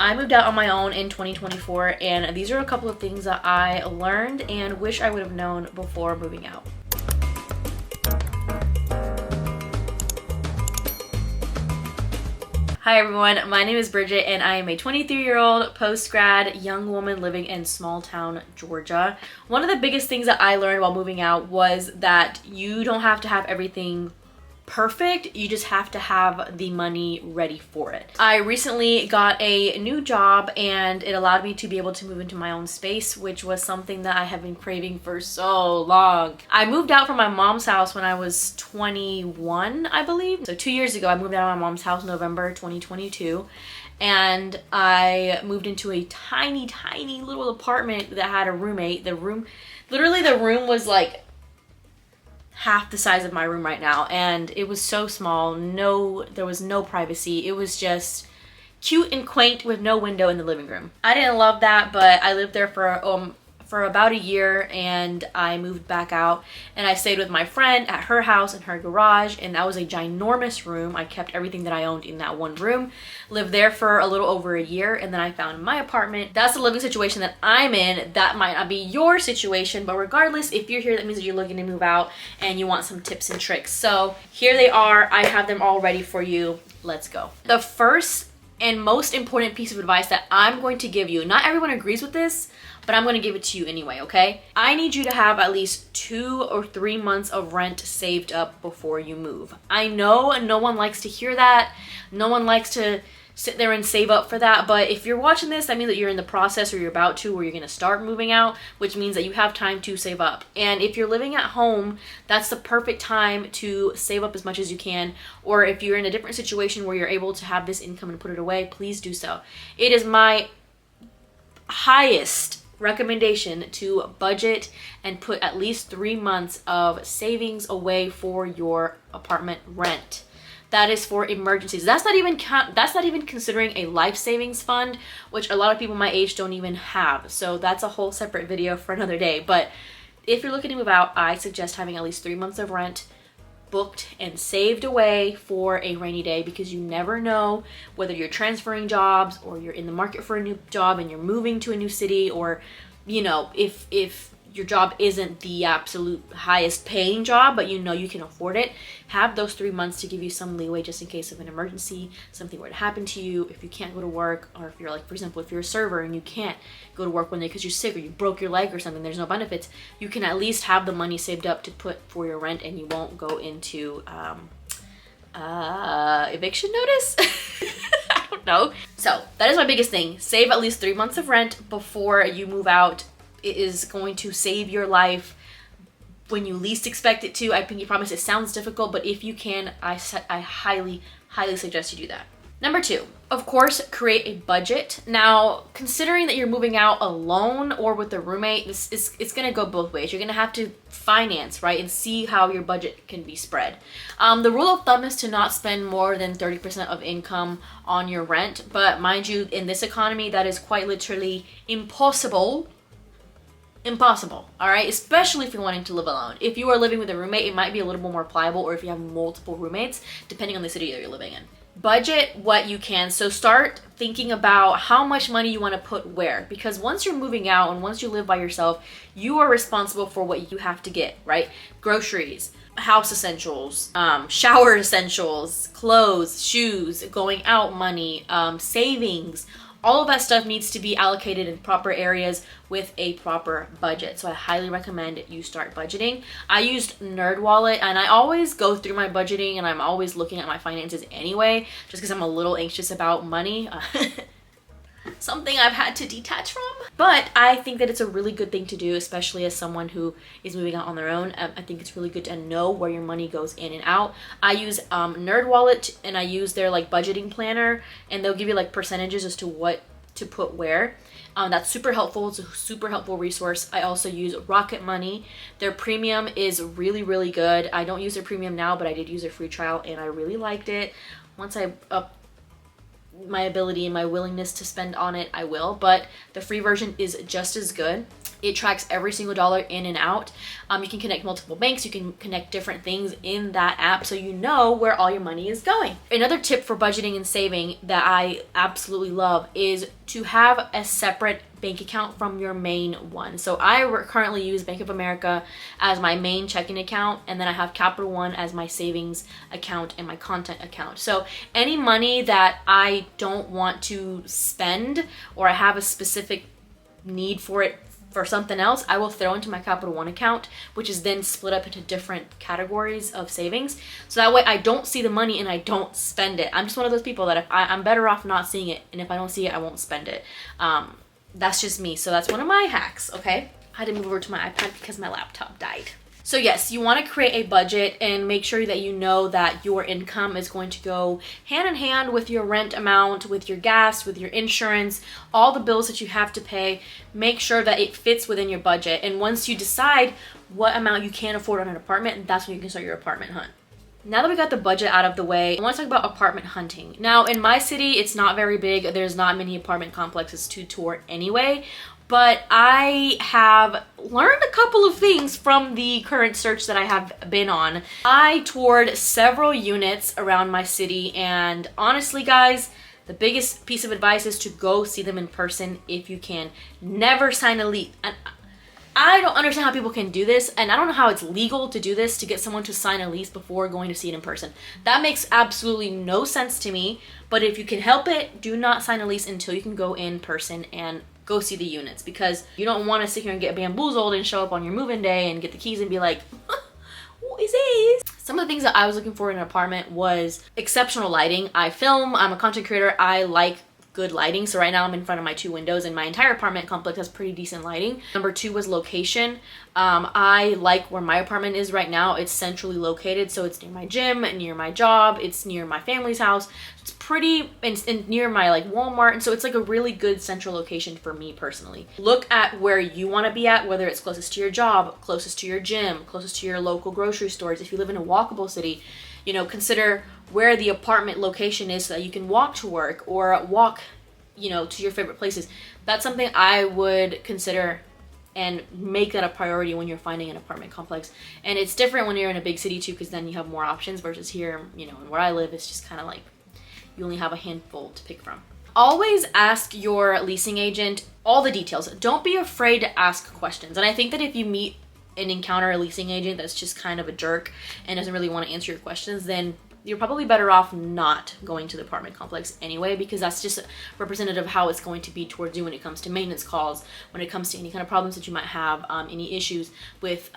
I moved out on my own in 2024, and these are a couple of things that I learned and wish I would have known before moving out. Hi everyone, my name is Bridget and I am a 23-year-old post-grad young woman living in small town Georgia. One of the biggest things that I learned while moving out was that you don't have to have everything perfect, you just have to have the money ready for it. I recently got a new job and it allowed me to be able to move into my own space, which was something that I have been craving for so long. I moved out from my mom's house when I was 21, I believe. So 2 years ago, I moved out of my mom's house November 2022. And I moved into a tiny little apartment that had a roommate. Literally the room was like half the size of my room right now, and it was so small. There was no privacy. It was just cute and quaint with no window in the living room. I didn't love that, but I lived there for about a year and I moved back out and I stayed with my friend at her house in her garage, and that was a ginormous room. I kept everything that I owned in that one room, lived there for a little over a year, and then I found my apartment. That's the living situation that I'm in. That might not be your situation, but regardless, if you're here, that means that you're looking to move out and you want some tips and tricks. So here they are. I have them all ready for you. Let's go. The first and most important piece of advice that I'm going to give you, not everyone agrees with this, but I'm going to give it to you anyway, okay? I need you to have at least 2 or 3 months of rent saved up before you move. I know no one likes to hear that. No one likes to sit there and save up for that, but if you're watching this, that means that you're in the process, or you're about to, or you're going to start moving out, which means that you have time to save up. And if you're living at home, that's the perfect time to save up as much as you can. Or if you're in a different situation where you're able to have this income and put it away, please do so. It is my highest recommendation to budget and put at least 3 months of savings away for your apartment rent. That is for emergencies. That's not even considering a life savings fund, which a lot of people my age don't even have. So that's a whole separate video for another day. But if you're looking to move out, I suggest having at least 3 months of rent booked and saved away for a rainy day, because you never know whether you're transferring jobs or you're in the market for a new job and you're moving to a new city, or you know, if your job isn't the absolute highest paying job, but you know you can afford it, have those 3 months to give you some leeway just in case of an emergency, something were to happen to you, if you can't go to work, or if you're like, for example, if you're a server and you can't go to work one day because you're sick or you broke your leg or something, there's no benefits, you can at least have the money saved up to put for your rent, and you won't go into eviction notice. I don't know. So that is my biggest thing. Save at least 3 months of rent before you move out. It is going to save your life when you least expect it to. I pinky promise, it sounds difficult, but if you can, I highly suggest you do that. Number 2, of course, create a budget. Now, considering that you're moving out alone or with a roommate, it's gonna go both ways. You're gonna have to finance, right, and see how your budget can be spread. The rule of thumb is to not spend more than 30% of income on your rent, but mind you, in this economy, that is quite literally impossible, all right? Especially if you're wanting to live alone. If you are living with a roommate, it might be a little bit more pliable, or if you have multiple roommates, depending on the city that you're living in. Budget what you can. So start thinking about how much money you want to put where, because once you're moving out and once you live by yourself, you are responsible for what you have to get, right? Groceries, house essentials, shower essentials, clothes, shoes, going out money, savings. All of that stuff needs to be allocated in proper areas with a proper budget. So I highly recommend you start budgeting. I used NerdWallet, and I always go through my budgeting and I'm always looking at my finances anyway, just because I'm a little anxious about money. Something I've had to detach from. But I think that it's a really good thing to do, especially as someone who is moving out on their own. I think it's really good to know where your money goes in and out. I use NerdWallet, and I use their like budgeting planner, and they'll give you like percentages as to what to put where. That's super helpful. It's a super helpful resource. I also use Rocket Money. Their premium is really good. I don't use their premium now, but I did use their free trial and I really liked it. Once I up my ability and my willingness to spend on it, I will, but the free version is just as good. It tracks every single dollar in and out. You can connect multiple banks. You can connect different things in that app so you know where all your money is going. Another tip for budgeting and saving that I absolutely love is to have a separate bank account from your main one. So I currently use Bank of America as my main checking account, and then I have Capital One as my savings account and my content account. So any money that I don't want to spend, or I have a specific need for it for something else, I will throw into my Capital One account, which is then split up into different categories of savings. So that way I don't see the money and I don't spend it. I'm just one of those people that if I'm better off not seeing it, and if I don't see it, I won't spend it. That's just me. So that's one of my hacks, okay? I had to move over to my iPad because my laptop died. So yes, you want to create a budget and make sure that you know that your income is going to go hand in hand with your rent amount, with your gas, with your insurance, all the bills that you have to pay. Make sure that it fits within your budget. And once you decide what amount you can afford on an apartment, that's when you can start your apartment hunt. Now that we got the budget out of the way, I want to talk about apartment hunting. Now, in my city, it's not very big. There's not many apartment complexes to tour anyway. But I have learned a couple of things from the current search that I have been on. I toured several units around my city, and honestly, guys, the biggest piece of advice is to go see them in person if you can. Never sign a lease. I don't understand how people can do this, and I don't know how it's legal to do this, to get someone to sign a lease before going to see it in person. That makes absolutely no sense to me, but if you can help it, do not sign a lease until you can go in person and go see the units, because you don't want to sit here and get bamboozled and show up on your move-in day and get the keys and be like, what is this? Some of the things that I was looking for in an apartment was exceptional lighting. I film, I'm a content creator, I like good lighting. So right now I'm in front of my 2 windows and my entire apartment complex has pretty decent lighting. Number 2 was location. I like where my apartment is right now. It's centrally located, so it's near my gym, near my job, it's near my family's house. It's pretty, and near my like Walmart, and so it's like a really good central location for me personally. Look at where you want to be at, whether it's closest to your job, closest to your gym, closest to your local grocery stores. If you live in a walkable city, you know, consider where the apartment location is so that you can walk to work or walk, you know, to your favorite places. That's something I would consider and make that a priority when you're finding an apartment complex. And it's different when you're in a big city too, because then you have more options, versus here, you know, where I live, it's just kind of like you only have a handful to pick from. Always ask your leasing agent all the details. Don't be afraid to ask questions. And I think that if you meet and encounter a leasing agent that's just kind of a jerk and doesn't really want to answer your questions, then you're probably better off not going to the apartment complex anyway, because that's just representative of how it's going to be towards you when it comes to maintenance calls, when it comes to any kind of problems that you might have, any issues with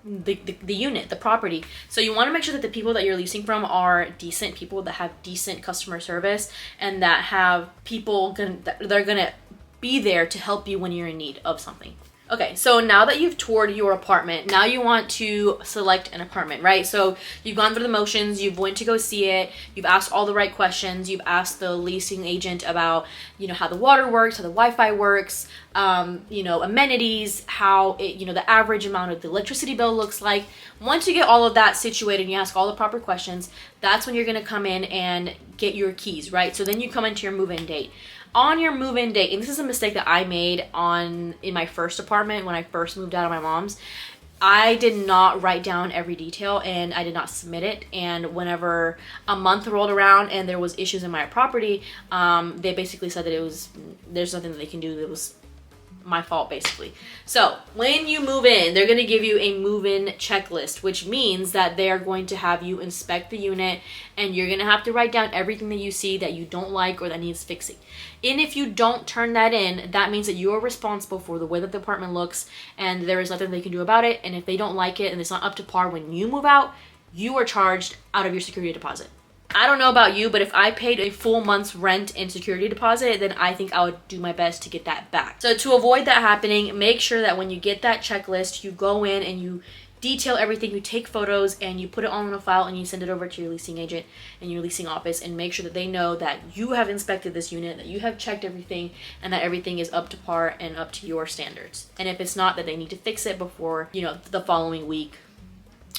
the unit, the property. So you want to make sure that the people that you're leasing from are decent people that have decent customer service, and that have people that are gonna be there to help you when you're in need of something. Okay, so now that you've toured your apartment, now you want to select an apartment, right? So you've gone through the motions, you've went to go see it, you've asked all the right questions, you've asked the leasing agent about, you know, how the water works, how the Wi-Fi works, you know, amenities, how it, you know, the average amount of the electricity bill looks like. Once you get all of that situated and you ask all the proper questions, that's when you're gonna come in and get your keys, right? So then you come into your move-in date. On your move-in date, and this is a mistake that I made in my first apartment when I first moved out of my mom's, I did not write down every detail and I did not submit it. And whenever a month rolled around and there was issues in my property, they basically said that there's nothing that they can do. It was my fault, basically. So when you move in, they're going to give you a move-in checklist, which means that they're going to have you inspect the unit, and you're going to have to write down everything that you see that you don't like or that needs fixing. And if you don't turn that in, that means that you are responsible for the way that the apartment looks, and there is nothing they can do about it. And if they don't like it and it's not up to par when you move out, you are charged out of your security deposit. I don't know about you, but if I paid a full month's rent and security deposit, then I think I would do my best to get that back. So to avoid that happening, make sure that when you get that checklist, you go in and you detail everything, you take photos and you put it all in a file and you send it over to your leasing agent and your leasing office, and make sure that they know that you have inspected this unit, that you have checked everything, and that everything is up to par and up to your standards. And if it's not, that they need to fix it before, you know, the following week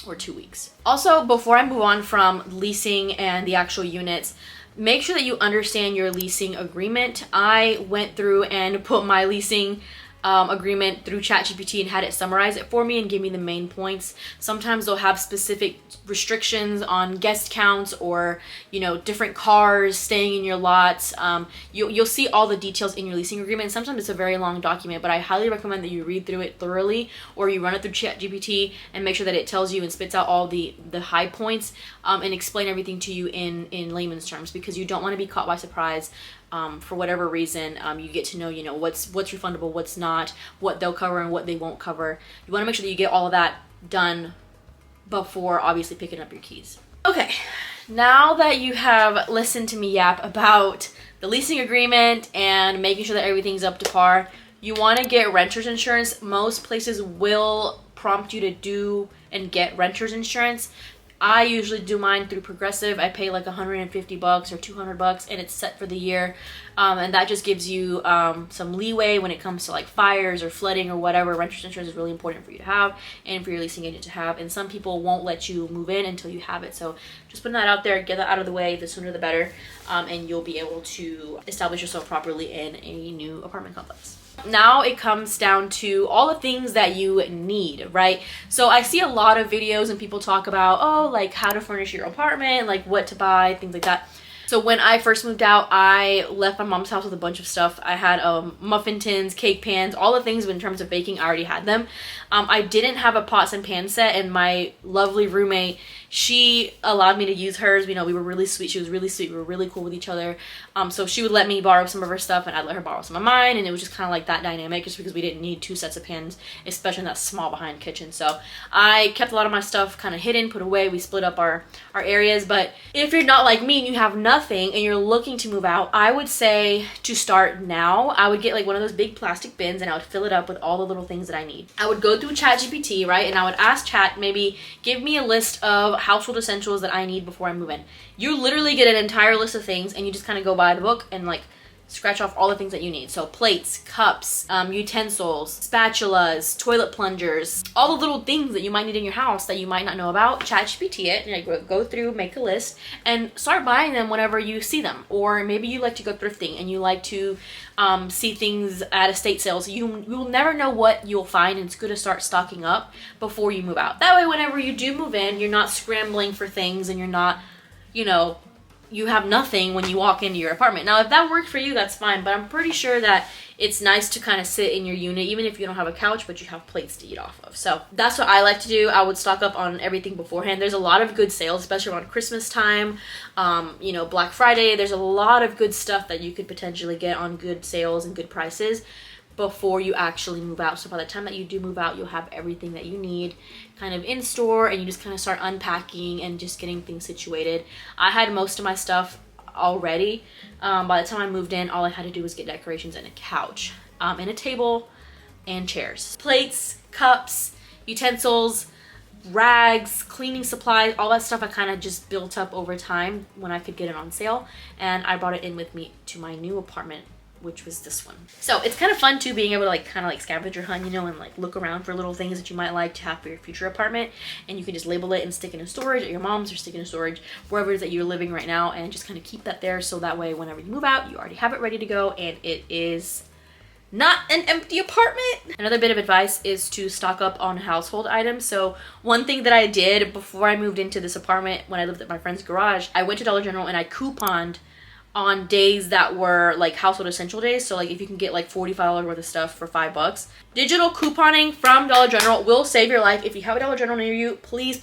or 2 weeks. Also, before I move on from leasing and the actual units, make sure that you understand your leasing agreement. I went through and put my leasing agreement through ChatGPT and had it summarize it for me and give me the main points. Sometimes they'll have specific restrictions on guest counts or, you know, different cars staying in your lots. You'll see all the details in your leasing agreement. Sometimes it's a very long document, but I highly recommend that you read through it thoroughly, or you run it through ChatGPT and make sure that it tells you and spits out all the high points and explain everything to you in layman's terms, because you don't want to be caught by surprise. For whatever reason, you get to know, you know, what's refundable, what's not, what they'll cover and what they won't cover. You want to make sure that you get all of that done before obviously picking up your keys. Okay, now that you have listened to me yap about the leasing agreement and making sure that everything's up to par, you want to get renter's insurance. Most places will prompt you to do and get renter's insurance. I usually do mine through Progressive. I pay like $150 or $200 and it's set for the year. And that just gives you some leeway when it comes to like fires or flooding or whatever. Renter's insurance is really important for you to have and for your leasing agent to have. And some people won't let you move in until you have it. So just putting that out there, get that out of the way, the sooner the better. And you'll be able to establish yourself properly in a new apartment complex. Now it comes down to all the things that you need, right? So I see a lot of videos and people talk about, oh, like how to furnish your apartment, like what to buy, things like that. So when I first moved out, I left my mom's house with a bunch of stuff. I had muffin tins, cake pans, all the things, but in terms of baking, I already had them. I didn't have a pots and pan set, and my lovely roommate, she allowed me to use hers. You know, we were really sweet. She was really sweet. We were really cool with each other. So she would let me borrow some of her stuff, and I'd let her borrow some of mine, and it was just kind of like that dynamic, just because we didn't need two sets of pans, especially in that small behind kitchen. So I kept a lot of my stuff kind of hidden, put away. We split up our areas. But if you're not like me and you have nothing and you're looking to move out, I would say to start now. I would get like one of those big plastic bins, and I would fill it up with all the little things that I need. I would go through ChatGPT, right? And I would ask Chat, maybe give me a list of household essentials that I need before I move in. You literally get an entire list of things, and you just kind of go by the book and like scratch off all the things that you need. So plates, cups, utensils, spatulas, toilet plungers, all the little things that you might need in your house that you might not know about. ChatGPT it, and go through, make a list, and start buying them whenever you see them. Or maybe you like to go thrifting and you like to see things at estate sales. You will never know what you'll find, and it's good to start stocking up before you move out. That way, whenever you do move in, you're not scrambling for things, and you're not, you know, you have nothing when you walk into your apartment. Now, if that works for you, that's fine, but I'm pretty sure that it's nice to kind of sit in your unit, even if you don't have a couch, but you have plates to eat off of. So that's what I like to do. I would stock up on everything beforehand. There's a lot of good sales, especially around Christmas time, you know, Black Friday. There's a lot of good stuff that you could potentially get on good sales and good prices before you actually move out. So by the time that you do move out, you'll have everything that you need kind of in store, and you just kind of start unpacking and just getting things situated. I had most of my stuff already. By the time I moved in, all I had to do was get decorations and a couch, and a table and chairs. Plates, cups, utensils, rags, cleaning supplies, all that stuff I kind of just built up over time when I could get it on sale, and I brought it in with me to my new apartment, which was this one. So it's kind of fun too, being able to like kind of like scavenger hunt, you know, and like look around for little things that you might like to have for your future apartment, and you can just label it and stick it in storage at your mom's, or stick it in storage wherever it is that you're living right now, and just kind of keep that there, so that way whenever you move out, you already have it ready to go, and it is not an empty apartment. Another bit of advice is to stock up on household items. So one thing that I did before I moved into this apartment, when I lived at my friend's garage, I went to Dollar General and I couponed on days that were like household essential days. So like if you can get like $45 worth of stuff for $5. Digital couponing from Dollar General will save your life. If you have a Dollar General near you, please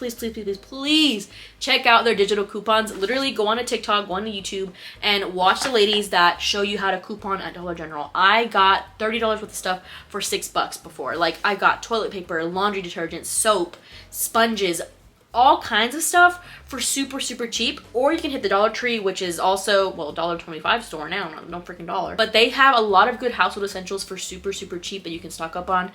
check out their digital coupons. Literally go on to TikTok, go on to YouTube, and watch the ladies that show you how to coupon at Dollar General. I got $30 worth of stuff for $6 before. Like I got toilet paper, laundry detergent, soap, sponges, all kinds of stuff for super cheap. Or you can hit the Dollar Tree, which is also, well, $1.25 store now, no freaking dollar, but they have a lot of good household essentials for super cheap that you can stock up on.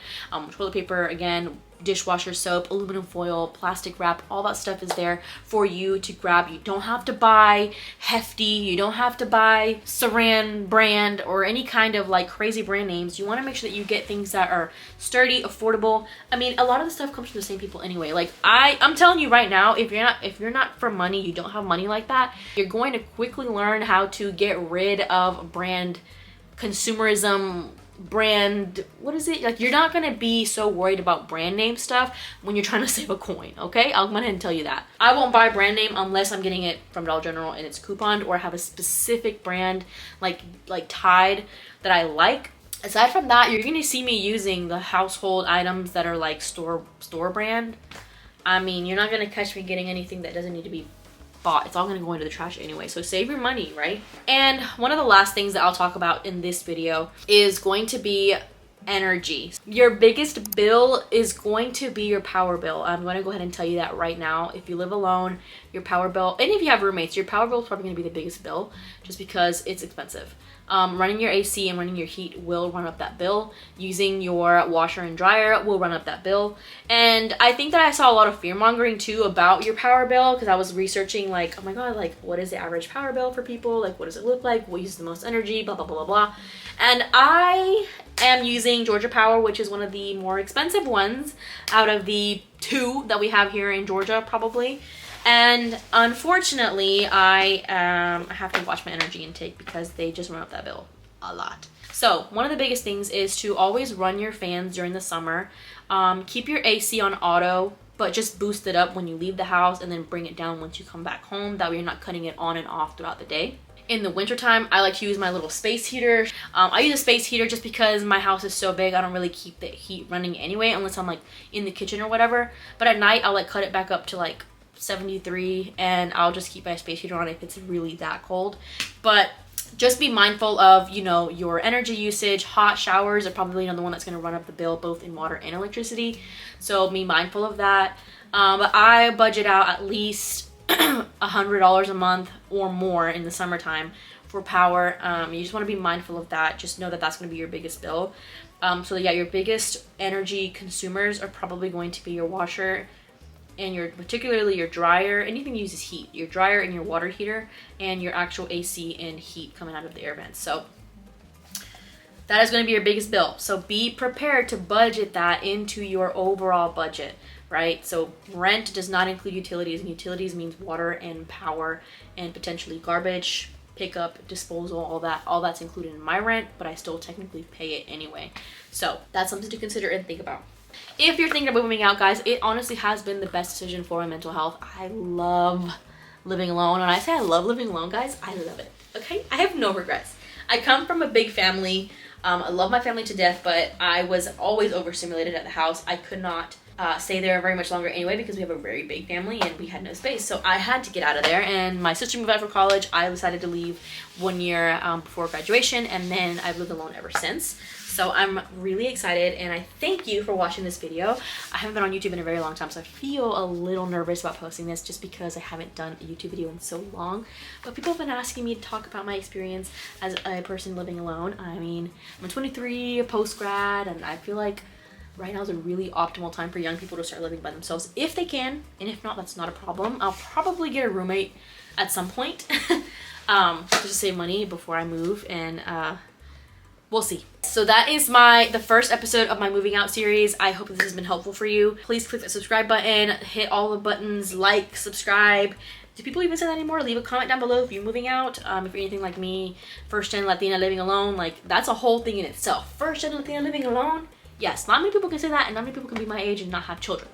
Toilet paper, again, dishwasher soap, aluminum foil, plastic wrap, all that stuff is there for you to grab. You don't have to buy Hefty, you don't have to buy Saran brand or any kind of like crazy brand names. You want to make sure that you get things that are sturdy, affordable. I mean, a lot of the stuff comes from the same people anyway. Like I'm telling you right now, if you're not for money, you don't have money like that, you're going to quickly learn how to get rid of brand consumerism, brand, what is it, like you're not gonna be so worried about brand name stuff when you're trying to save a coin. Okay, I'll go ahead and tell you that. I won't buy brand name unless I'm getting it from Dollar General and it's couponed, or have a specific brand like Tide that I like. Aside from that, you're gonna see me using the household items that are like store brand. I mean, you're not gonna catch me getting anything that doesn't need to be bought. It's all gonna go into the trash anyway, so save your money, right? And one of the last things that I'll talk about in this video is going to be energy. Your biggest bill is going to be your power bill. I'm going to go ahead and tell you that right now. If you live alone, your power bill, and if you have roommates, your power bill is probably going to be the biggest bill just because it's expensive. Running your AC and running your heat will run up that bill. Using your washer and dryer will run up that bill. And I think that I saw a lot of fear mongering too about your power bill, because I was researching like, oh my god, like what is the average power bill for people? Like what does it look like? What uses the most energy? Blah, blah, blah, blah, blah. And I am using Georgia Power, which is one of the more expensive ones out of the 2 that we have here in Georgia probably. And unfortunately, I have to watch my energy intake because they just run up that bill a lot. So one of the biggest things is to always run your fans during the summer. Keep your AC on auto, but just boost it up when you leave the house and then bring it down once you come back home. That way you're not cutting it on and off throughout the day. In the wintertime, I like to use my little space heater. I use a space heater just because my house is so big. I don't really keep the heat running anyway, unless I'm like in the kitchen or whatever. But at night, I'll like cut it back up to like 73, and I'll just keep my space heater on if it's really that cold. But just be mindful of, you know, your energy usage. Hot showers are probably another one that's going to run up the bill both in water and electricity, so be mindful of that. But I budget out at least $100 a month or more in the summertime for power. You just want to be mindful of that. Just know that that's going to be your biggest bill. So yeah, your biggest energy consumers are probably going to be your washer and particularly your dryer. Anything that uses heat, your dryer and your water heater, and your actual AC and heat coming out of the air vents. So that is going to be your biggest bill. So be prepared to budget that into your overall budget, right? So rent does not include utilities, and utilities means water and power and potentially garbage, pickup, disposal, all that's included in my rent, but I still technically pay it anyway. So that's something to consider and think about. If you're thinking about moving out, guys, it honestly has been the best decision for my mental health. I love living alone. When I say I love living alone, guys, I love it. Okay? I have no regrets. I come from a big family. I love my family to death, but I was always overstimulated at the house. I could not stay there very much longer anyway because we have a very big family and we had no space. So I had to get out of there, and my sister moved out for college. I decided to leave 1 year before graduation, and then I've lived alone ever since. So I'm really excited, and I thank you for watching this video. I haven't been on YouTube in a very long time, so I feel a little nervous about posting this just because I haven't done a YouTube video in so long. But people have been asking me to talk about my experience as a person living alone. I mean, I'm 23, post-grad, and I feel like right now is a really optimal time for young people to start living by themselves if they can, and if not, that's not a problem. I'll probably get a roommate at some point just to save money before I move, and we'll see. So that is the first episode of my moving out series. I hope this has been helpful for you. Please click the subscribe button, hit all the buttons, like, subscribe. Do people even say that anymore? Leave a comment down below if you're moving out. If you're anything like me, first-gen Latina living alone, like that's a whole thing in itself. First-gen Latina living alone. Yes, not many people can say that, and not many people can be my age and not have children.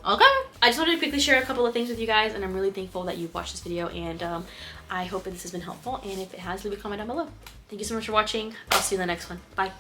Okay? I just wanted to quickly share a couple of things with you guys, and I'm really thankful that you've watched this video, and I hope that this has been helpful, and if it has, leave a comment down below. Thank you so much for watching. I'll see you in the next one. Bye.